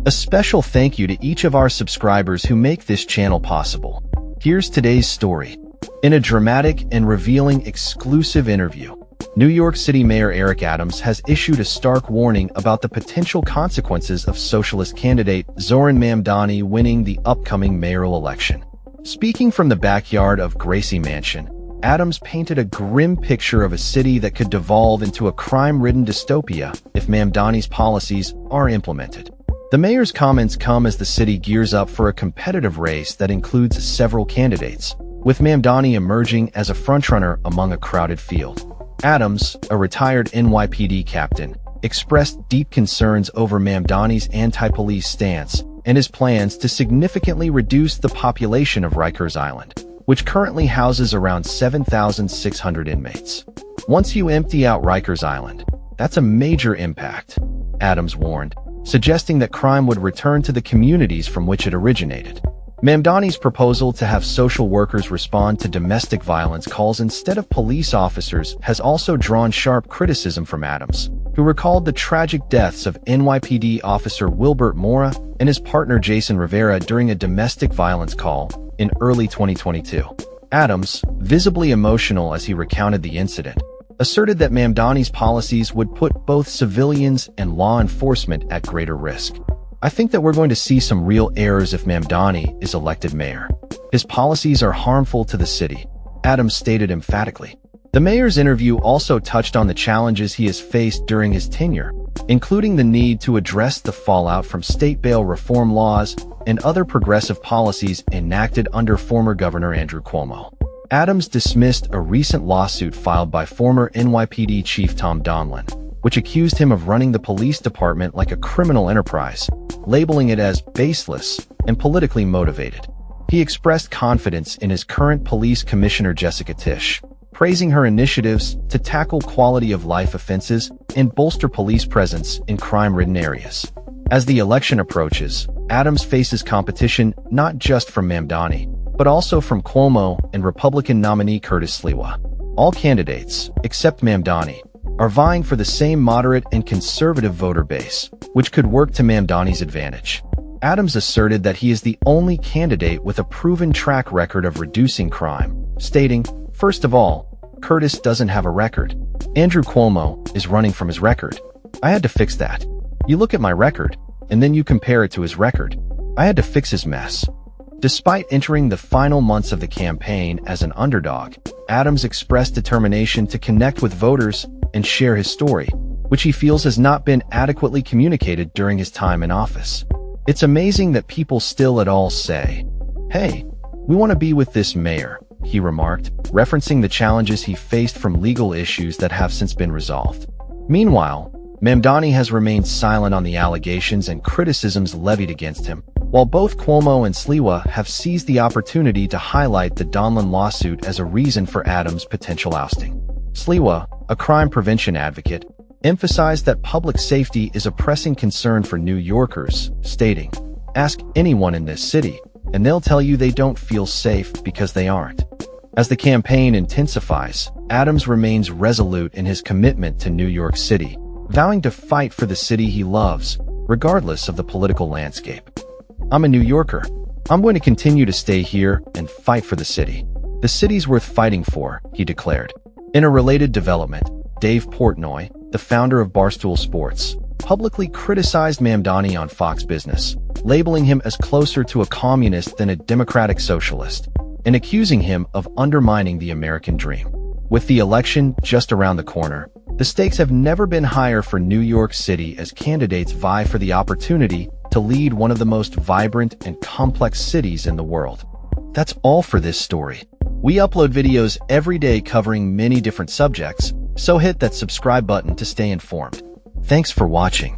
A special thank you to each of our subscribers who make this channel possible. Here's today's story. In a dramatic and revealing exclusive interview, New York City Mayor Eric Adams has issued a stark warning about the potential consequences of socialist candidate Zohran Mamdani winning the upcoming mayoral election. Speaking from the backyard of Gracie Mansion, Adams painted a grim picture of a city that could devolve into a crime-ridden dystopia if Mamdani's policies are implemented. The mayor's comments come as the city gears up for a competitive race that includes several candidates, with Mamdani emerging as a frontrunner among a crowded field. Adams, a retired NYPD captain, expressed deep concerns over Mamdani's anti-police stance and his plans to significantly reduce the population of Rikers Island, which currently houses around 7,600 inmates. Once you empty out Rikers Island, that's a major impact, Adams warned, suggesting that crime would return to the communities from which it originated. Mamdani's proposal to have social workers respond to domestic violence calls instead of police officers has also drawn sharp criticism from Adams, who recalled the tragic deaths of NYPD officer Wilbert Mora and his partner Jason Rivera during a domestic violence call in early 2022. Adams, visibly emotional as he recounted the incident, asserted that Mamdani's policies would put both civilians and law enforcement at greater risk. I think that we're going to see some real errors if Mamdani is elected mayor. His policies are harmful to the city, Adams stated emphatically. The mayor's interview also touched on the challenges he has faced during his tenure, including the need to address the fallout from state bail reform laws and other progressive policies enacted under former Governor Andrew Cuomo. Adams dismissed a recent lawsuit filed by former NYPD Chief Tom Donlin, which accused him of running the police department like a criminal enterprise, labeling it as baseless and politically motivated. He expressed confidence in his current police commissioner Jessica Tisch, praising her initiatives to tackle quality-of-life offenses and bolster police presence in crime-ridden areas. As the election approaches, Adams faces competition not just from Mamdani, but also from Cuomo and Republican nominee Curtis Sliwa. All candidates, except Mamdani, are vying for the same moderate and conservative voter base, which could work to Mamdani's advantage. Adams asserted that he is the only candidate with a proven track record of reducing crime, stating, "First of all, Curtis doesn't have a record. Andrew Cuomo is running from his record. I had to fix that. You look at my record, and then you compare it to his record. I had to fix his mess." Despite entering the final months of the campaign as an underdog, Adams expressed determination to connect with voters and share his story, which he feels has not been adequately communicated during his time in office. "It's amazing that people still at all say, 'Hey, we want to be with this mayor,'" he remarked, referencing the challenges he faced from legal issues that have since been resolved. Meanwhile, Mamdani has remained silent on the allegations and criticisms levied against him, while both Cuomo and Sliwa have seized the opportunity to highlight the Donlin lawsuit as a reason for Adams' potential ousting. Sliwa, a crime prevention advocate, emphasized that public safety is a pressing concern for New Yorkers, stating, "Ask anyone in this city, and they'll tell you they don't feel safe because they aren't." As the campaign intensifies, Adams remains resolute in his commitment to New York City, vowing to fight for the city he loves, regardless of the political landscape. "I'm a New Yorker. I'm going to continue to stay here and fight for the city. The city's worth fighting for," he declared. In a related development, Dave Portnoy, the founder of Barstool Sports, publicly criticized Mamdani on Fox Business, labeling him as closer to a communist than a democratic socialist, and accusing him of undermining the American dream. With the election just around the corner, the stakes have never been higher for New York City as candidates vie for the opportunity to lead one of the most vibrant and complex cities in the world. That's all for this story. We upload videos every day covering many different subjects, so hit that subscribe button to stay informed. Thanks for watching.